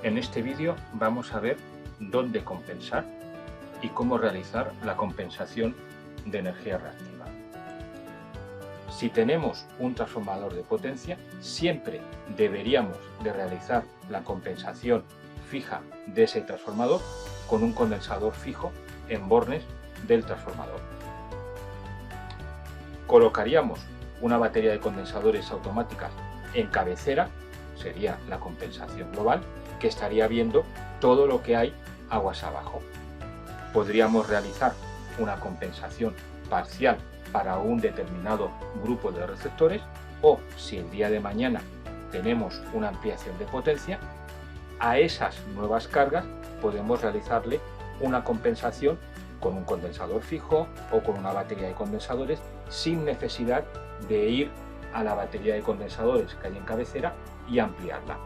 En este vídeo vamos a ver dónde compensar y cómo realizar la compensación de energía reactiva. Si tenemos un transformador de potencia, siempre deberíamos de realizar la compensación fija de ese transformador con un condensador fijo en bornes del transformador. Colocaríamos una batería de condensadores automáticas en cabecera, sería la compensación global, que estaría viendo todo lo que hay aguas abajo. Podríamos realizar una compensación parcial para un determinado grupo de receptores, o si el día de mañana tenemos una ampliación de potencia, a esas nuevas cargas podemos realizarle una compensación con un condensador fijo o con una batería de condensadores, sin necesidad de ir a la batería de condensadores que hay en cabecera y ampliarla.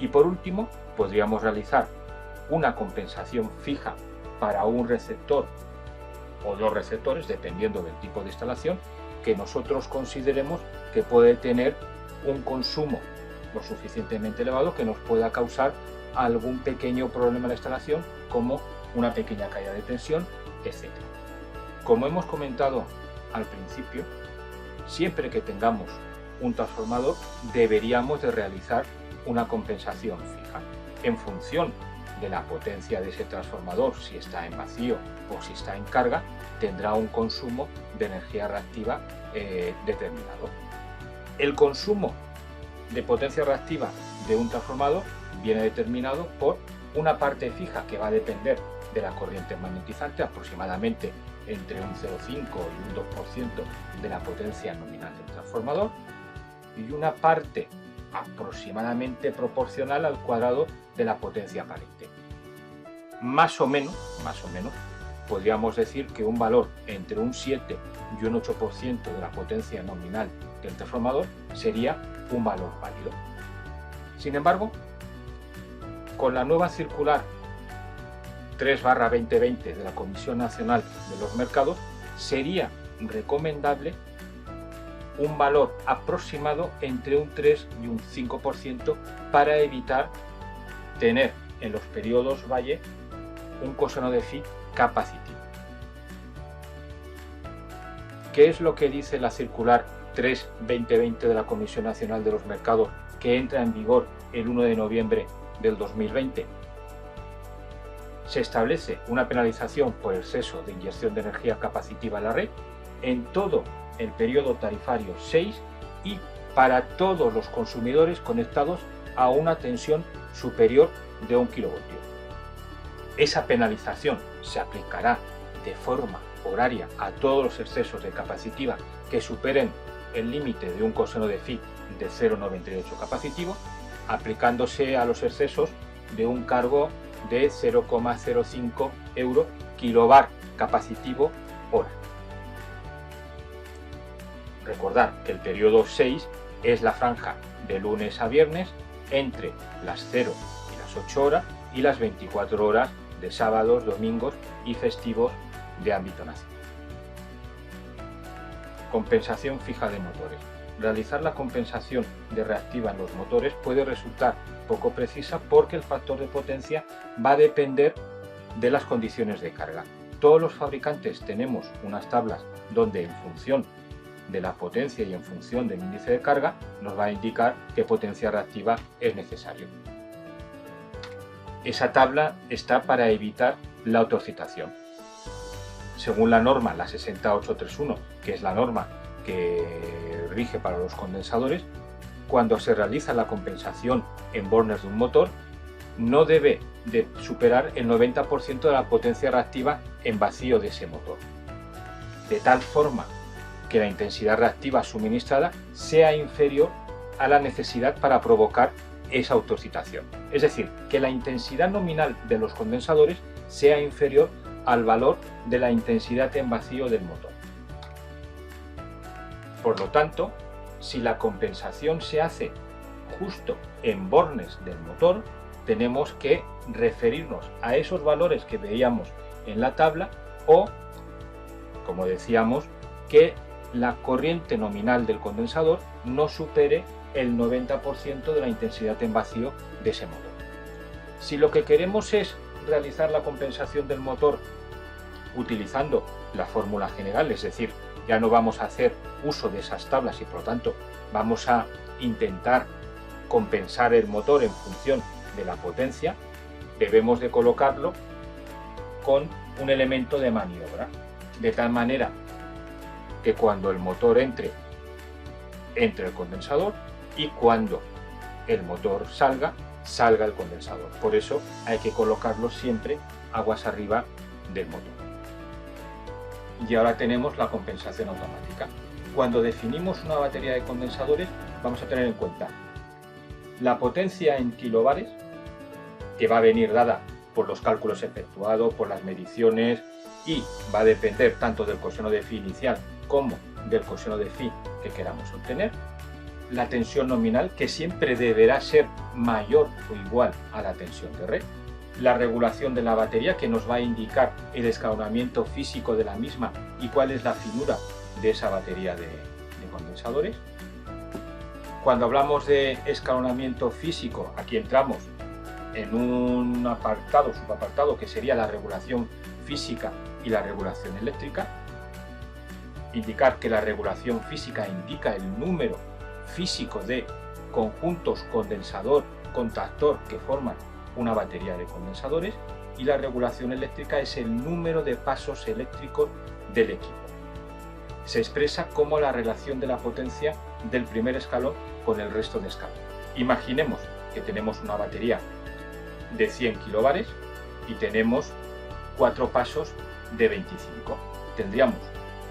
Y por último, podríamos realizar una compensación fija para un receptor o dos receptores, dependiendo del tipo de instalación, que nosotros consideremos que puede tener un consumo lo suficientemente elevado que nos pueda causar algún pequeño problema en la instalación, como una pequeña caída de tensión, etc. Como hemos comentado al principio, siempre que tengamos un transformador deberíamos de realizar una compensación fija en función de la potencia de ese transformador. Si está en vacío o si está en carga, tendrá un consumo de energía reactiva determinado. El consumo de potencia reactiva de un transformador viene determinado por una parte fija que va a depender de la corriente magnetizante, aproximadamente entre un 0,5 y un 2% de la potencia nominal del transformador, y una parte aproximadamente proporcional al cuadrado de la potencia aparente. Más o menos, podríamos decir que un valor entre un 7 y un 8% de la potencia nominal del transformador sería un valor válido. Sin embargo, con la nueva circular 3/2020 de la Comisión Nacional de los Mercados, sería recomendable un valor aproximado entre un 3 y un 5% para evitar tener en los periodos valle un coseno de phi capacitivo. ¿Qué es lo que dice la circular 3/2020 de la Comisión Nacional de los Mercados, que entra en vigor el 1 de noviembre del 2020? Se establece una penalización por exceso de inyección de energía capacitiva a la red en todo el periodo tarifario 6 y para todos los consumidores conectados a una tensión superior de 1 kV. Esa penalización se aplicará de forma horaria a todos los excesos de capacitiva que superen el límite de un coseno de phi de 0,98 capacitivo, aplicándose a los excesos de un cargo de 0,05 euro kilovar capacitivo hora. Recordar que el periodo 6 es la franja de lunes a viernes entre las 0 y las 8 horas y las 24 horas de sábados, domingos y festivos de ámbito nacional. Compensación fija de motores. Realizar la compensación de reactiva en los motores puede resultar poco precisa porque el factor de potencia va a depender de las condiciones de carga. Todos los fabricantes tenemos unas tablas donde, en función de la potencia y en función del índice de carga, nos va a indicar qué potencia reactiva es necesario. Esa tabla está para evitar la autoexcitación. Según la norma, la 60831, que es la norma que rige para los condensadores, cuando se realiza la compensación en bornes de un motor, no debe de superar el 90% de la potencia reactiva en vacío de ese motor, de tal forma que la intensidad reactiva suministrada sea inferior a la necesidad para provocar esa autoexcitación. Es decir, que la intensidad nominal de los condensadores sea inferior al valor de la intensidad en vacío del motor. Por lo tanto, si la compensación se hace justo en bornes del motor, tenemos que referirnos a esos valores que veíamos en la tabla, o, como decíamos, que la corriente nominal del condensador no supere el 90% de la intensidad en vacío de ese motor. Si lo que queremos es realizar la compensación del motor utilizando la fórmula general, es decir, ya no vamos a hacer uso de esas tablas y por lo tanto vamos a intentar compensar el motor en función de la potencia, debemos de colocarlo con un elemento de maniobra, de tal manera que cuando el motor entre el condensador y cuando el motor salga el condensador. Por eso hay que colocarlo siempre aguas arriba del motor. Y ahora tenemos la compensación automática. Cuando definimos una batería de condensadores vamos a tener en cuenta la potencia en kilobares, que va a venir dada por los cálculos efectuados, por las mediciones, y va a depender tanto del coseno de Phi inicial como del coseno de Phi que queramos obtener. La tensión nominal, que siempre deberá ser mayor o igual a la tensión de red. La regulación de la batería, que nos va a indicar el escalonamiento físico de la misma y cuál es la finura de esa batería de condensadores. Cuando hablamos de escalonamiento físico, aquí entramos en un apartado, subapartado, que sería la regulación física y la regulación eléctrica. Indicar que la regulación física indica el número físico de conjuntos condensador-contactor que forman una batería de condensadores, y la regulación eléctrica es el número de pasos eléctricos del equipo. Se expresa como la relación de la potencia del primer escalón con el resto de escalones. Imaginemos que tenemos una batería de 100 kilobares y tenemos 4 pasos de 25. Tendríamos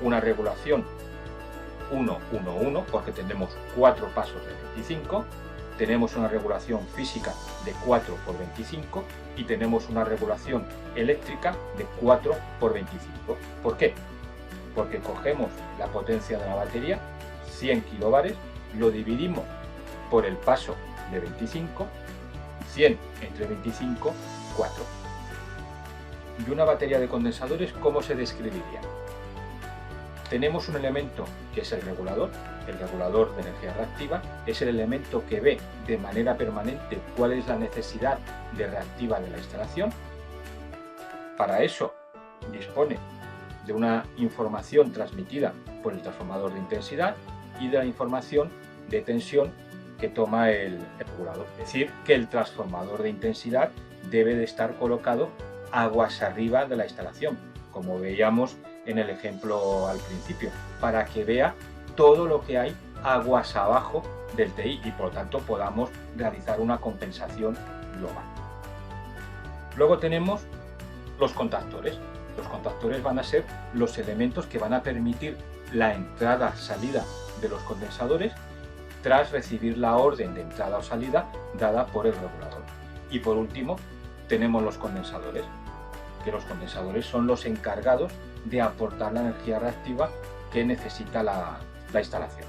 una regulación 1-1-1 porque tenemos 4 pasos de 25, tenemos una regulación física de 4 por 25 y tenemos una regulación eléctrica de 4 por 25. ¿Por qué? Porque cogemos la potencia de la batería, 100 kilobares, lo dividimos por el paso de 25, 100 entre 25, 4. ¿Y una batería de condensadores cómo se describiría? Tenemos un elemento que es el regulador de energía reactiva, es el elemento que ve de manera permanente cuál es la necesidad de reactiva de la instalación. Para eso dispone de una información transmitida por el transformador de intensidad y de la información de tensión que toma el regulador. Es decir, que el transformador de intensidad debe de estar colocado aguas arriba de la instalación, como veíamos en el ejemplo al principio, para que vea todo lo que hay aguas abajo del TI y por lo tanto podamos realizar una compensación global. Luego tenemos los contactores. Los contactores van a ser los elementos que van a permitir la entrada-salida de los condensadores tras recibir la orden de entrada o salida dada por el regulador. Y por último tenemos los condensadores, que los condensadores son los encargados de aportar la energía reactiva que necesita la instalación.